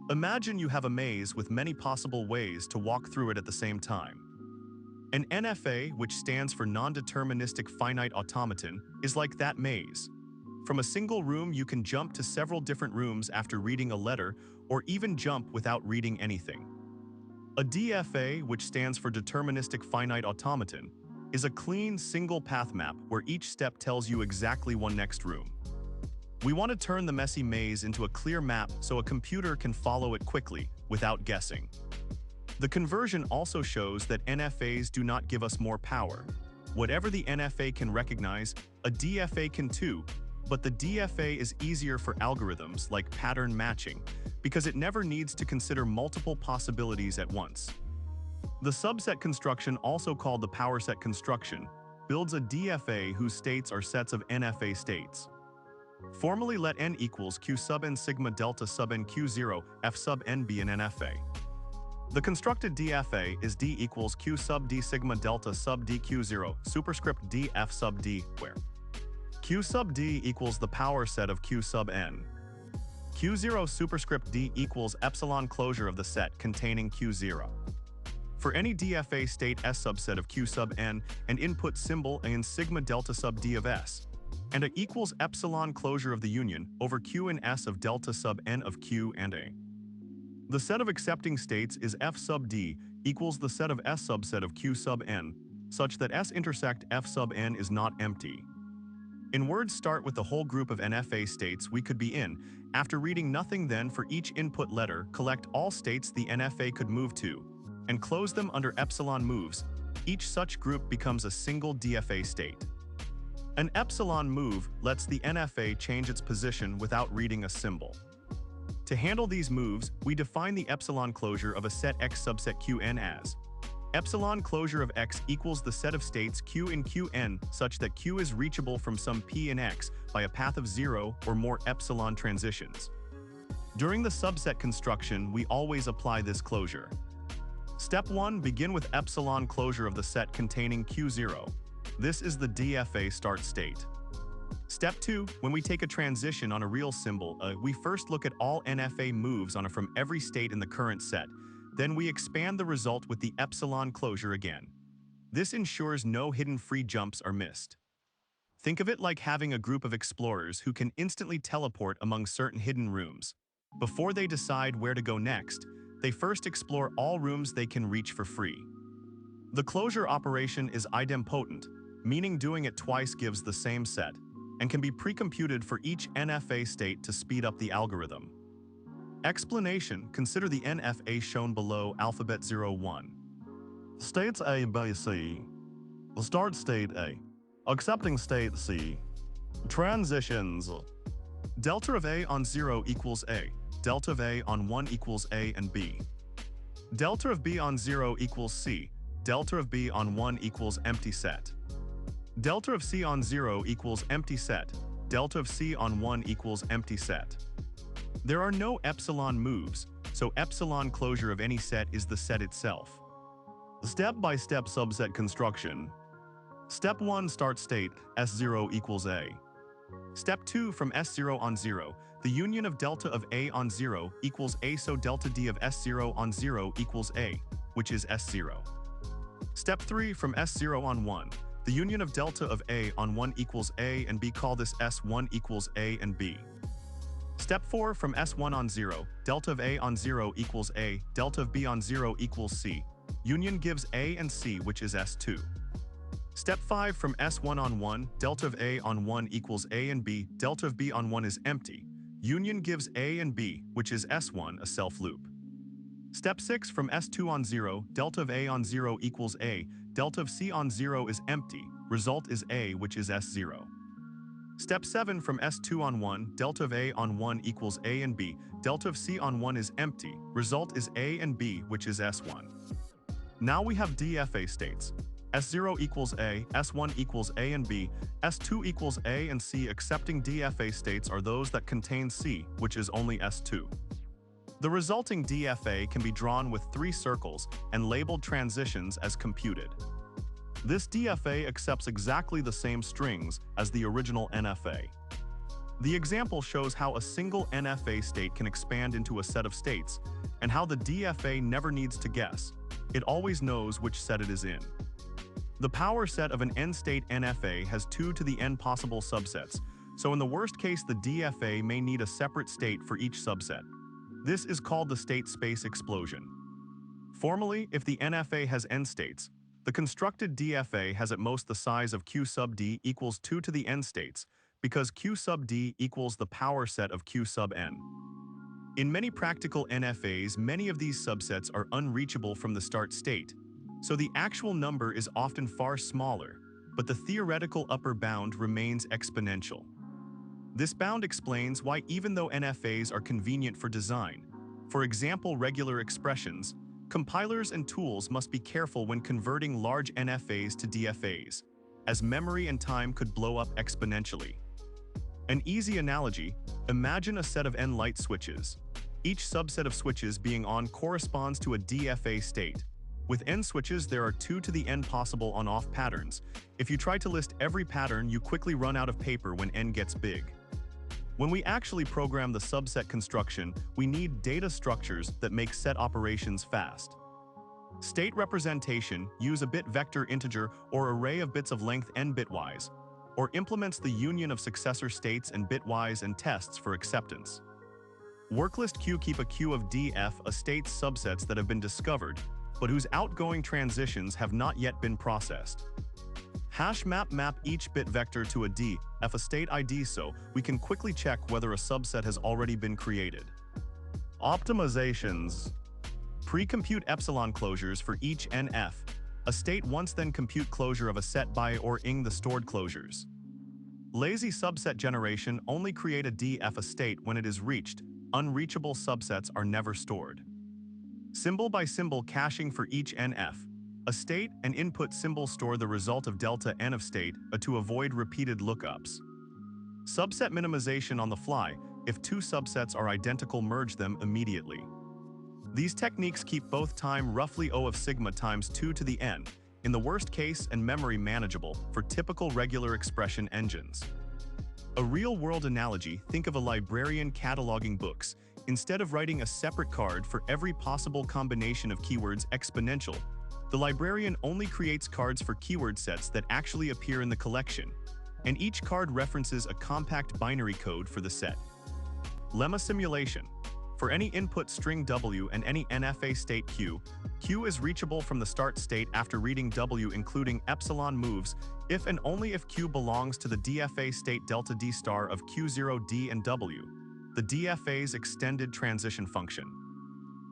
Imagine you have a maze with many possible ways to walk through it at the same time. An NFA, which stands for non-deterministic finite automaton, is like that maze. From a single room, you can jump to several different rooms after reading a letter, or even jump without reading anything. A DFA, which stands for deterministic finite automaton, is a clean, single path map where each step tells you exactly one next room. We want to turn the messy maze into a clear map so a computer can follow it quickly, without guessing. The conversion also shows that NFAs do not give us more power. Whatever the NFA can recognize, a DFA can too, but the DFA is easier for algorithms like pattern matching because it never needs to consider multiple possibilities at once. The subset construction, also called the power set construction, builds a DFA whose states are sets of NFA states. Formally, let n equals q sub n sigma delta sub n q0 f sub n be an NFA. The constructed DFA is d equals q sub d sigma delta sub d q0 superscript d f sub d, where q sub d equals the power set of q sub n. q0 superscript d equals epsilon closure of the set containing q0. For any DFA state S subset of q sub n and input symbol a in sigma delta sub d of s, and a equals epsilon closure of the union over q and s of delta sub n of q and a. The set of accepting states is f sub d equals the set of S subset of q sub n, such that S intersect f sub n is not empty. In words start with the whole group of NFA states we could be in, after reading nothing, then for each input letter collect all states the NFA could move to, and close them under epsilon moves. Each such group becomes a single DFA state. An epsilon move lets the NFA change its position without reading a symbol. To handle these moves, we define the epsilon closure of a set X subset Qn as epsilon closure of X equals the set of states Q in Qn such that Q is reachable from some P in X by a path of 0 or more epsilon transitions. During the subset construction, we always apply this closure. Step 1. Begin with epsilon closure of the set containing Q0. This is the DFA start state. Step 2. When we take a transition on a real symbol, we first look at all NFA moves on from every state in the current set. Then we expand the result with the epsilon closure again. This ensures no hidden free jumps are missed. Think of it like having a group of explorers who can instantly teleport among certain hidden rooms. Before they decide where to go next, they first explore all rooms they can reach for free. The closure operation is idempotent, meaning doing it twice gives the same set, and can be pre-computed for each NFA state to speed up the algorithm. Explanation: consider the NFA shown below, alphabet 01. States A, B, C. Start state A. Accepting state C. Transitions. Delta of A on 0 equals A. Delta of A on 1 equals A and B. Delta of B on 0 equals C. Delta of B on 1 equals empty set. Delta of C on 0 equals empty set. Delta of C on 1 equals empty set. There are no epsilon moves, so epsilon closure of any set is the set itself. Step-by-step subset construction. Step 1. Start state, S0 equals A. Step 2. From S0 on 0, the union of delta of A on 0 equals A, so delta D of S0 on 0 equals A, which is S0. Step 3. From S0 on 1, the union of delta of A on 1 equals A and B, call this S1 equals A and B. Step 4. From S1 on 0, delta of A on 0 equals A, delta of B on 0 equals C. Union gives A and C, which is S2. Step 5. From S1 on 1, delta of A on 1 equals A and B, delta of B on 1 is empty. Union gives A and B, which is S1, a self-loop. Step 6. From S2 on 0, delta of A on 0 equals A, delta of C on 0 is empty. Result is A, which is S0. Step 7. From S2 on 1, delta of A on 1 equals A and B, delta of C on 1 is empty. Result is A and B, which is S1. Now we have DFA states. S0 equals A, S1 equals A and B, S2 equals A and C. Accepting DFA states are those that contain C, which is only S2. The resulting DFA can be drawn with 3 circles and labeled transitions as computed. This DFA accepts exactly the same strings as the original NFA. The example shows how a single NFA state can expand into a set of states, and how the DFA never needs to guess. It always knows which set it is in. The power set of an n-state NFA has 2 to the n possible subsets, so in the worst case the DFA may need a separate state for each subset. This is called the state space explosion. Formally, if the NFA has n states, the constructed DFA has at most the size of Q sub d equals 2 to the n states, because Q sub d equals the power set of Q sub n. In many practical NFAs, many of these subsets are unreachable from the start state, so the actual number is often far smaller, but the theoretical upper bound remains exponential. This bound explains why even though NFAs are convenient for design, for example regular expressions, compilers and tools must be careful when converting large NFAs to DFAs, as memory and time could blow up exponentially. An easy analogy, imagine a set of n light switches. Each subset of switches being on corresponds to a DFA state. With n switches, there are 2 to the n possible on-off patterns. If you try to list every pattern, you quickly run out of paper when n gets big. When we actually program the subset construction, we need data structures that make set operations fast. State representation use a bit vector integer or array of bits of length n bitwise, or implements the union of successor states and bitwise and tests for acceptance. Worklist Q keep a queue of DF a state's subsets that have been discovered, but whose outgoing transitions have not yet been processed. Hash map each bit vector to a DF a state ID so we can quickly check whether a subset has already been created. Optimizations. Pre-compute epsilon closures for each NF. A state once then compute closure of a set by or ing the stored closures. Lazy subset generation only create a DF a state when it is reached. Unreachable subsets are never stored. Symbol by symbol caching for each NF. A state and input symbol store the result of delta n of state to avoid repeated lookups. Subset minimization on the fly. If 2 subsets are identical, merge them immediately. These techniques keep both time roughly O of sigma times 2 to the n, in the worst case, and memory manageable for typical regular expression engines. A real-world analogy, think of a librarian cataloging books. Instead of writing a separate card for every possible combination of keywords exponential, the librarian only creates cards for keyword sets that actually appear in the collection, and each card references a compact binary code for the set. Lemma simulation. For any input string W and any NFA state Q, Q is reachable from the start state after reading W including epsilon moves if and only if Q belongs to the DFA state delta D star of Q0D and W, the DFA's extended transition function.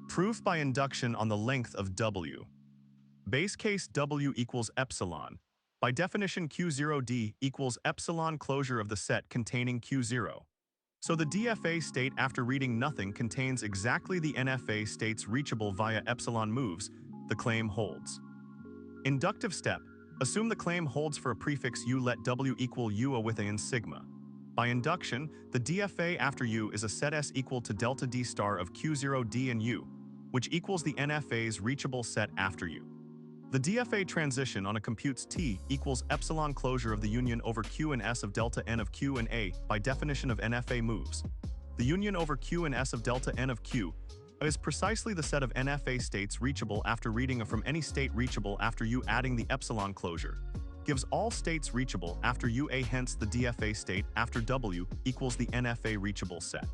Proof by induction on the length of W. Base case W equals epsilon. By definition, Q0D equals epsilon closure of the set containing Q0. So the DFA state after reading nothing contains exactly the NFA states reachable via epsilon moves. The claim holds. Inductive step. Assume the claim holds for a prefix U. Let W equal U within sigma. By induction, the DFA after U is a set S equal to delta D star of Q0D and U, which equals the NFA's reachable set after U. The DFA transition on a computes T equals epsilon closure of the union over Q and S of delta N of Q and A by definition of NFA moves. The union over Q and S of delta N of Q is precisely the set of NFA states reachable after reading from any state reachable after U adding the epsilon closure. Gives all states reachable after UA, hence the DFA state after W equals the NFA reachable set.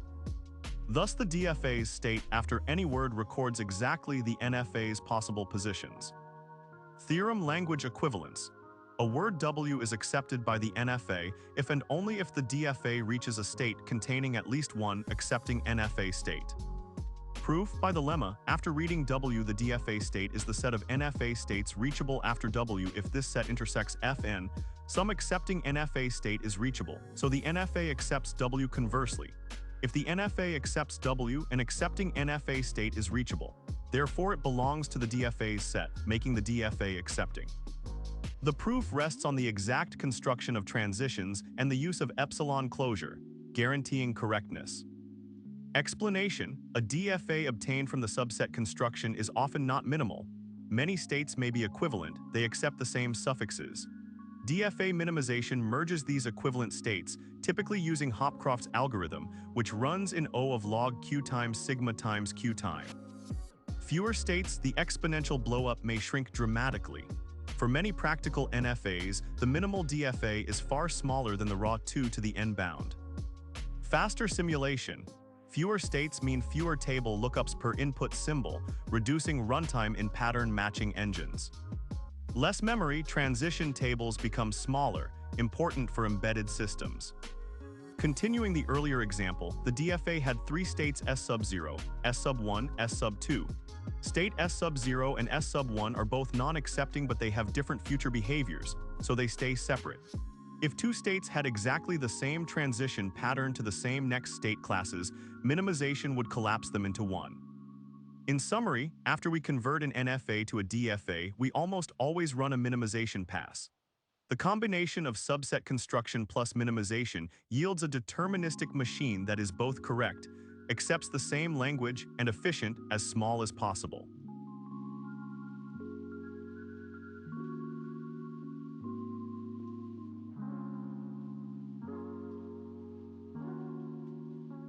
Thus the DFA's state after any word records exactly the NFA's possible positions. Theorem language equivalence. A word W is accepted by the NFA if and only if the DFA reaches a state containing at least one accepting NFA state. Proof by the lemma. After reading W, the DFA state is the set of NFA states reachable after W if this set intersects Fn. Some accepting NFA state is reachable, so the NFA accepts W. Conversely, if the NFA accepts W, an accepting NFA state is reachable. Therefore, it belongs to the DFA's set, making the DFA accepting. The proof rests on the exact construction of transitions and the use of epsilon closure, guaranteeing correctness. Explanation. A DFA obtained from the subset construction is often not minimal. Many states may be equivalent, they accept the same suffixes. DFA minimization merges these equivalent states, typically using Hopcroft's algorithm, which runs in O of log Q times sigma times Q time. Fewer states, the exponential blowup may shrink dramatically. For many practical NFAs, the minimal DFA is far smaller than the raw 2 to the n bound. Faster simulation. Fewer states mean fewer table lookups per input symbol, reducing runtime in pattern matching engines. Less memory, transition tables become smaller, important for embedded systems. Continuing the earlier example, the DFA had 3 states S sub 0, S sub 1, S sub 2. State S sub 0 and S sub 1 are both non-accepting, but they have different future behaviors, so they stay separate. If 2 states had exactly the same transition pattern to the same next state classes, minimization would collapse them into one. In summary, after we convert an NFA to a DFA, we almost always run a minimization pass. The combination of subset construction plus minimization yields a deterministic machine that is both correct, accepts the same language, and efficient as small as possible.